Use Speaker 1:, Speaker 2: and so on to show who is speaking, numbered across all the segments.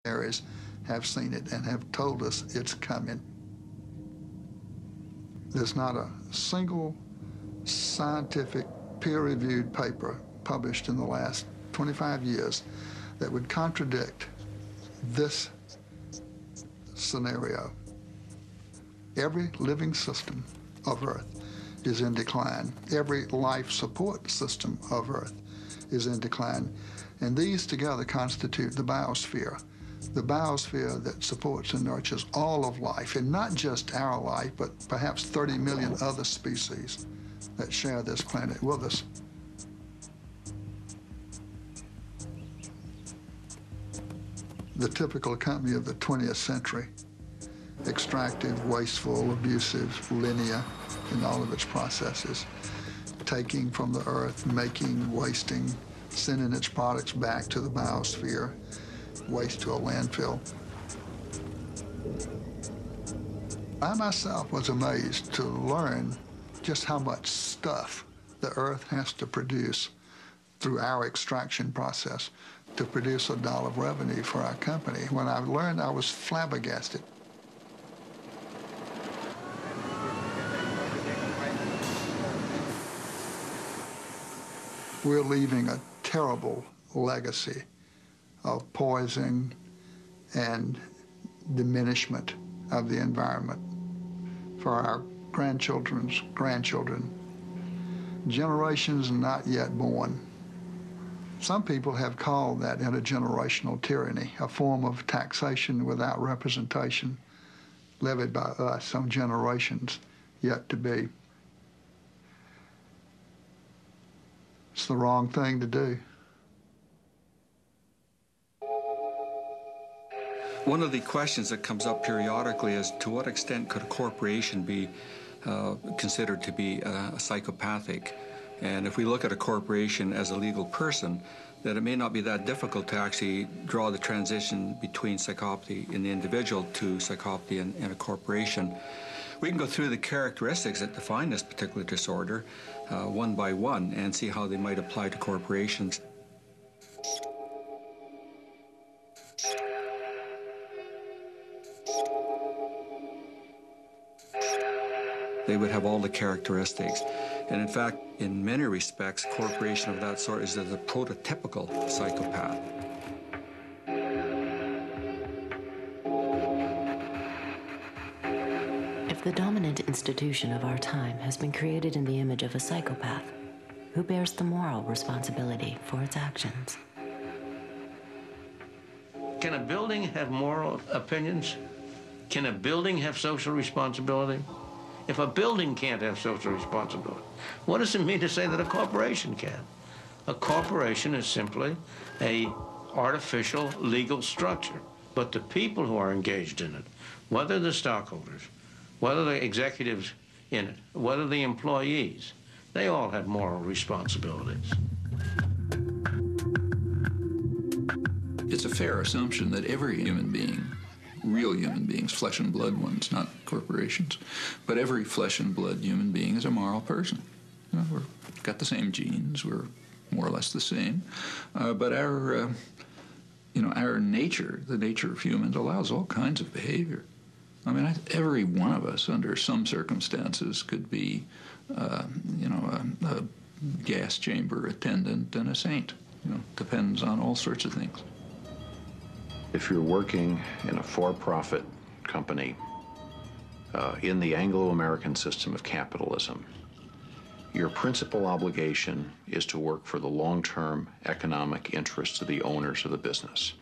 Speaker 1: areas have seen it and have told us it's coming. There's not a single scientific peer-reviewed paper published in the last 25 years that would contradict this scenario. Every living system of Earth is in decline. Every life support system of Earth is in decline. And these together constitute the biosphere that supports and nurtures all of life, and not just our life, but perhaps 30 million other species that share this planet with us. The typical company of the 20th century, extractive, wasteful, abusive, linear in all of its processes, taking from the earth, making, wasting, sending its products back to the biosphere, waste to a landfill. I myself was amazed to learn just how much stuff the earth has to produce through our extraction process to produce $1 of revenue for our company. When I learned, I was flabbergasted. We're leaving a terrible legacy of poison and diminishment of the environment for our grandchildren's grandchildren, generations not yet born. Some people have called that intergenerational tyranny, a form of taxation without representation levied by us on generations yet to be. It's the wrong thing to do.
Speaker 2: One of the questions that comes up periodically is to what extent could a corporation be considered to be psychopathic? And if we look at a corporation as a legal person, that it may not be that difficult to actually draw the transition between psychopathy in the individual to psychopathy in a corporation. We can go through the characteristics that define this particular disorder one by one and see how they might apply to corporations. They would have all the characteristics. And in fact, in many respects, a corporation of that sort is the prototypical psychopath.
Speaker 3: If the dominant institution of our time has been created in the image of a psychopath, who bears the moral responsibility for its actions?
Speaker 4: Can a building have moral opinions? Can a building have social responsibility? If a building can't have social responsibility, what does it mean to say that a corporation can? A corporation is simply an artificial legal structure. But the people who are engaged in it, whether the stockholders, whether the executives in it, whether the employees, they all have moral responsibilities.
Speaker 5: It's a fair assumption that every human being, real human beings, flesh and blood ones, not corporations, but every flesh and blood human being is a moral person. You know, we've got the same genes, we're more or less the same, but our nature, the nature of humans, allows all kinds of behavior. I mean, every one of us, under some circumstances, could be, a gas chamber attendant and a saint. Depends on all sorts of things.
Speaker 6: If you're working in a for-profit company in the Anglo-American system of capitalism, your principal obligation is to work for the long-term economic interests of the owners of the business.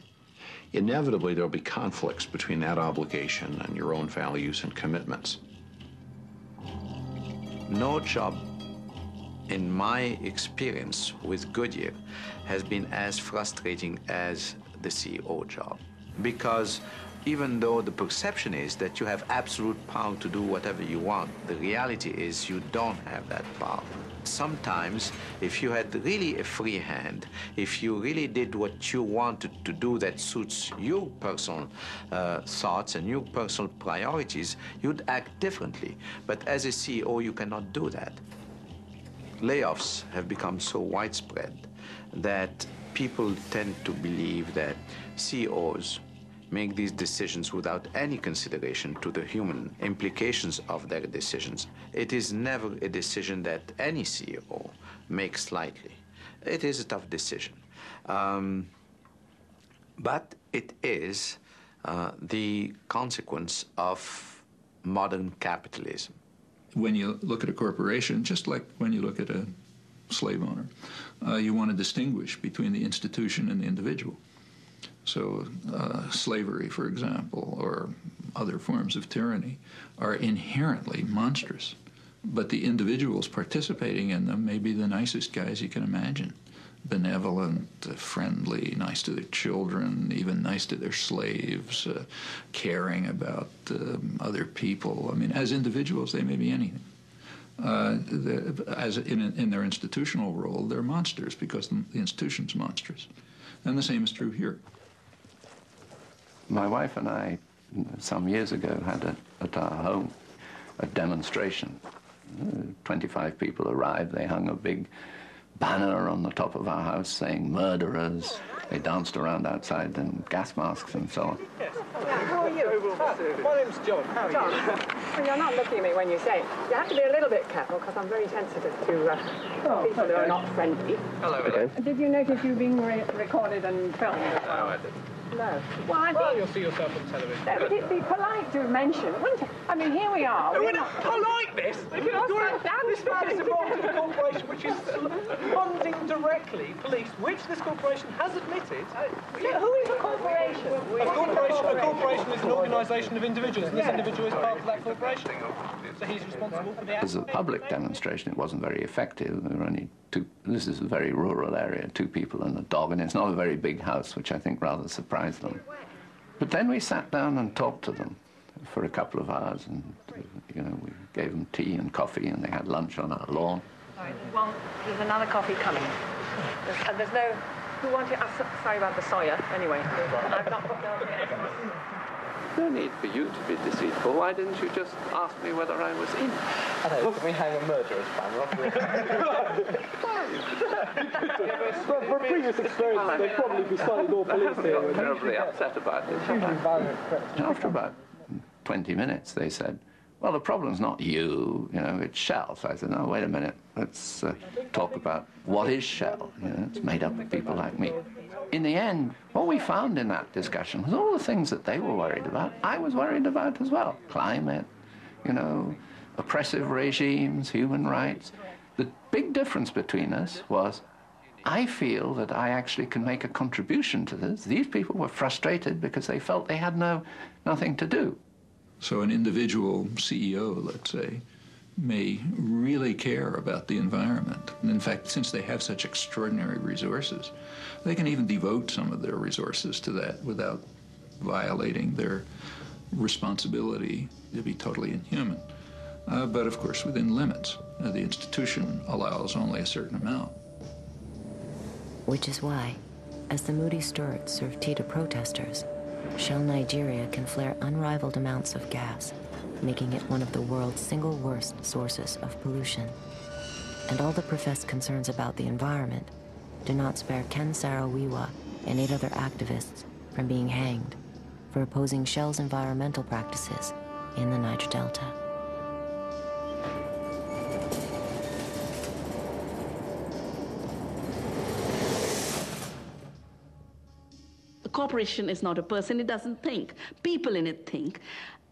Speaker 6: Inevitably, there'll be conflicts between that obligation and your own values and commitments.
Speaker 7: No job, in my experience with Goodyear, has been as frustrating as the CEO job. Because even though the perception is that you have absolute power to do whatever you want, the reality is you don't have that power. Sometimes, if you had really a free hand, if you really did what you wanted to do that suits your personal thoughts and your personal priorities, you'd act differently. But as a CEO, you cannot do that. Layoffs have become so widespread that people tend to believe that CEOs make these decisions without any consideration to the human implications of their decisions. It is never a decision that any CEO makes lightly. It is a tough decision. But it is the consequence of modern capitalism.
Speaker 5: When you look at a corporation, just like when you look at a slave owner, you want to distinguish between the institution and the individual. So slavery, for example, or other forms of tyranny are inherently monstrous, but the individuals participating in them may be the nicest guys you can imagine. Benevolent, friendly, nice to their children, even nice to their slaves, caring about other people. I mean, as individuals, they may be anything. As in their institutional role, they're monsters because the institution's monstrous. And the same is true here.
Speaker 8: My wife and I, some years ago, had at our home a demonstration. 25 people arrived. They hung a big banner on the top of our house saying murderers. They danced around outside in gas masks and so on.
Speaker 9: Yes. How are you? My name's John. How are you?
Speaker 10: Well, you're not looking at me when you say it. You have to be a little bit careful because I'm very sensitive to people who are not friendly.
Speaker 9: Hello. Okay.
Speaker 10: Did you notice you being recorded and filmed as well?
Speaker 9: No, I didn't.
Speaker 10: No. Well,
Speaker 9: you'll see yourself on television.
Speaker 10: Would it be polite to mention, wouldn't it? I mean, here we are.
Speaker 9: We're not politeness. This man is involved in a corporation which is funding directly police, which this corporation has admitted.
Speaker 10: Who is a corporation?
Speaker 9: A corporation is an organisation of individuals, and this individual is part of that corporation. So he's responsible for the act.
Speaker 8: As a public demonstration, it wasn't very effective. There were only two. This is a very rural area, 2 people and a dog, and it's not a very big house, which I think rather surprised them. But then we sat down and talked to them for a couple of hours, and you know, we gave them tea and coffee, and they had lunch on our lawn.
Speaker 10: Right. Well, there's another coffee coming. There's no. Who wanted? Sorry about the soya. Anyway, I've not put milk yet.
Speaker 8: No need for you to be deceitful. Why didn't you just ask me whether I was in?
Speaker 9: Hello, can we hang a murderer's banner off From previous experience, they'd probably be slightly more police here.
Speaker 8: I'm terribly upset about it. After about 20 minutes, they said, well, the problem's not you, it's Shell. So I said, no, wait a minute. Let's talk about what is Shell. It's made up of people like me. In the end, what we found in that discussion was all the things that they were worried about, I was worried about as well. Climate, oppressive regimes, human rights. The big difference between us was I feel that I actually can make a contribution to this. These people were frustrated because they felt they had nothing to do.
Speaker 5: So an individual CEO, let's say, may really care about the environment. And in fact, since they have such extraordinary resources, they can even devote some of their resources to that without violating their responsibility to be totally inhuman. But of course, within limits. The institution allows only a certain amount.
Speaker 3: Which is why, as the moody stewards serve tea to protesters, Shell Nigeria can flare unrivaled amounts of gas, making it one of the world's single worst sources of pollution. And all the professed concerns about the environment do not spare Ken Saro-Wiwa and 8 other activists from being hanged for opposing Shell's environmental practices in the Niger Delta.
Speaker 11: A corporation is not a person, it doesn't think. People in it think.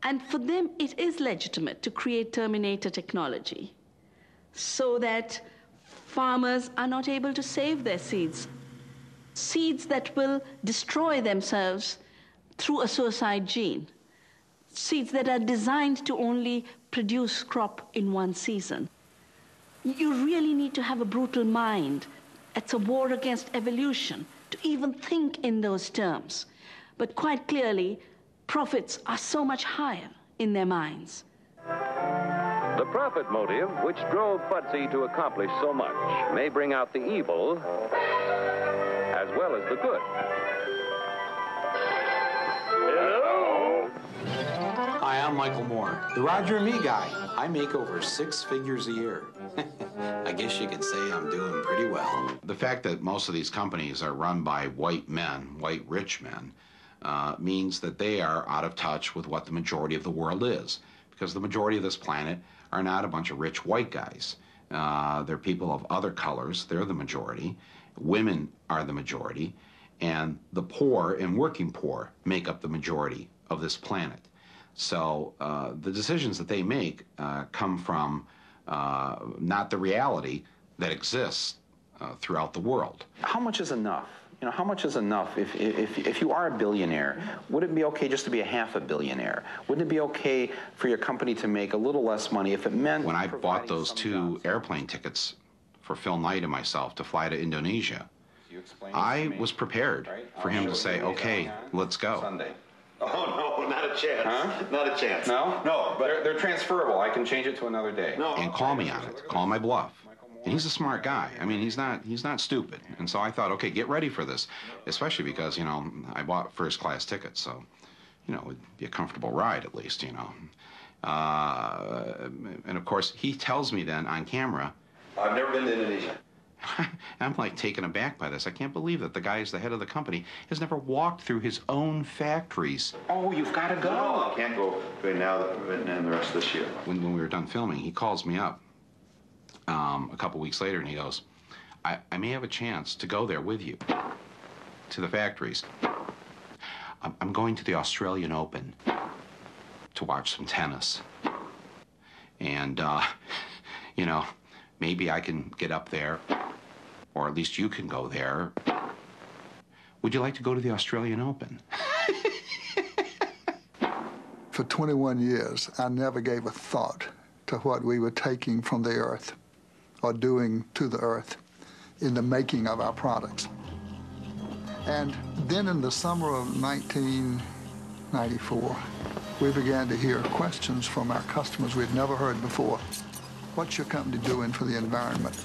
Speaker 11: And for them, it is legitimate to create Terminator technology so that farmers are not able to save their seeds. Seeds that will destroy themselves through a suicide gene. Seeds that are designed to only produce crop in one season. You really need to have a brutal mind. It's a war against evolution to even think in those terms. But quite clearly, profits are so much higher in their minds.
Speaker 12: The profit motive, which drove Fudsy to accomplish so much, may bring out the evil as well as the good.
Speaker 13: Hello? Hi, I'm Michael Moore, the Roger and Me guy. I make over 6 figures a year. I guess you could say I'm doing pretty well.
Speaker 6: The fact that most of these companies are run by white men, white rich men,
Speaker 13: means that they are out of touch with what the majority of the world is, because the majority of this planet are not a bunch of rich white guys. They're people of other colors. They're the majority. Women are the majority. And the poor and working poor make up the majority of this planet. So the decisions that they make come from not the reality that exists throughout the world.
Speaker 14: How much is enough? You know, how much is enough? If you are a billionaire, would it be okay just to be a half a billionaire? Wouldn't it be okay for your company to make a little less money if it meant...
Speaker 13: When I bought those 2 airplane tickets for Phil Knight and myself to fly to Indonesia, I was prepared for him to say, okay, let's go.
Speaker 14: Sunday.
Speaker 15: Oh, no, not a chance.
Speaker 14: Huh?
Speaker 15: Not a chance.
Speaker 14: No?
Speaker 15: No, but...
Speaker 14: They're transferable. I can change it to another day.
Speaker 15: No.
Speaker 13: And call me on it. Call my bluff. And he's a smart guy. I mean, he's not stupid. And so I thought, okay, get ready for this, especially because, you know, I bought first-class tickets, so, you know, it'd be a comfortable ride at least, you know. And, of course, he tells me then on camera...
Speaker 15: I've never been to Indonesia.
Speaker 13: I'm like taken aback by this. I can't believe that the guy who's the head of the company has never walked through his own factories.
Speaker 14: Oh, you've got to go.
Speaker 15: No, I can't go between now and the rest of this year.
Speaker 13: When we were done filming, he calls me up a couple weeks later, and he goes, I may have a chance to go there with you to the factories. I'm going to the Australian Open to watch some tennis. And, you know, maybe I can get up there, or at least you can go there. Would you like to go to the Australian Open?
Speaker 1: For 21 years, I never gave a thought to what we were taking from the earth or doing to the earth in the making of our products. And then in the summer of 1994, we began to hear questions from our customers we'd never heard before. What's your company doing for the environment?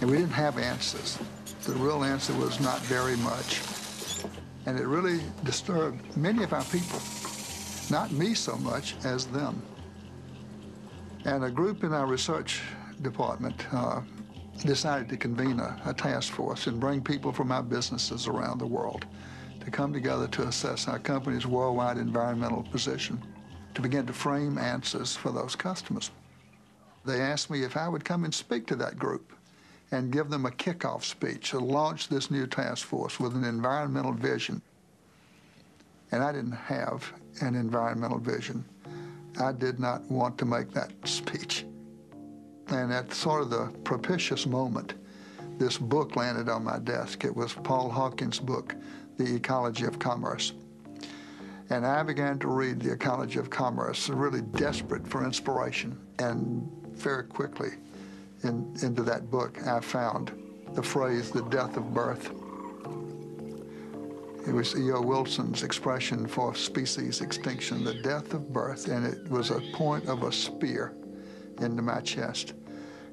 Speaker 1: And we didn't have answers. The real answer was not very much. And it really disturbed many of our people, not me so much as them. And a group in our research department decided to convene a task force and bring people from our businesses around the world to come together to assess our company's worldwide environmental position, to begin to frame answers for those customers. They asked me if I would come and speak to that group and give them a kickoff speech to launch this new task force with an environmental vision. And I didn't have an environmental vision. I did not want to make that speech. And at sort of the propitious moment, this book landed on my desk. It was Paul Hawkins' book, The Ecology of Commerce. And I began to read The Ecology of Commerce, really desperate for inspiration. And very quickly into that book, I found the phrase, the death of birth. It was E.O. Wilson's expression for species extinction, the death of birth, and it was a point of a spear into my chest.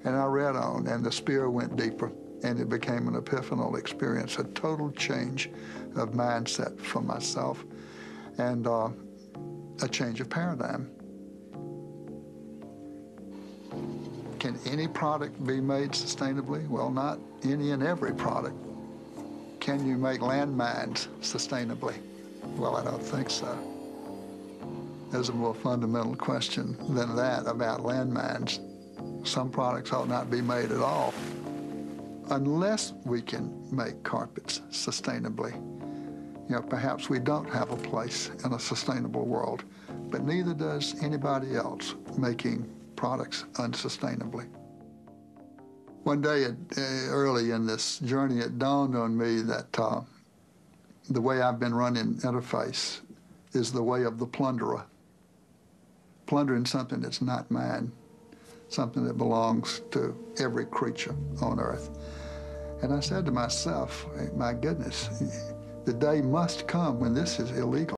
Speaker 1: And I read on, and the spear went deeper, and it became an epiphanal experience, a total change of mindset for myself, and a change of paradigm. Can any product be made sustainably? Well, not any and every product. Can you make landmines sustainably? Well, I don't think so. There's a more fundamental question than that about landmines. Some products ought not be made at all. Unless we can make carpets sustainably, you know, perhaps we don't have a place in a sustainable world, but neither does anybody else making products unsustainably. One day, early in this journey, it dawned on me that the way I've been running Interface is the way of the plunderer. Plundering something that's not mine, something that belongs to every creature on earth. And I said to myself, my goodness, the day must come when this is illegal.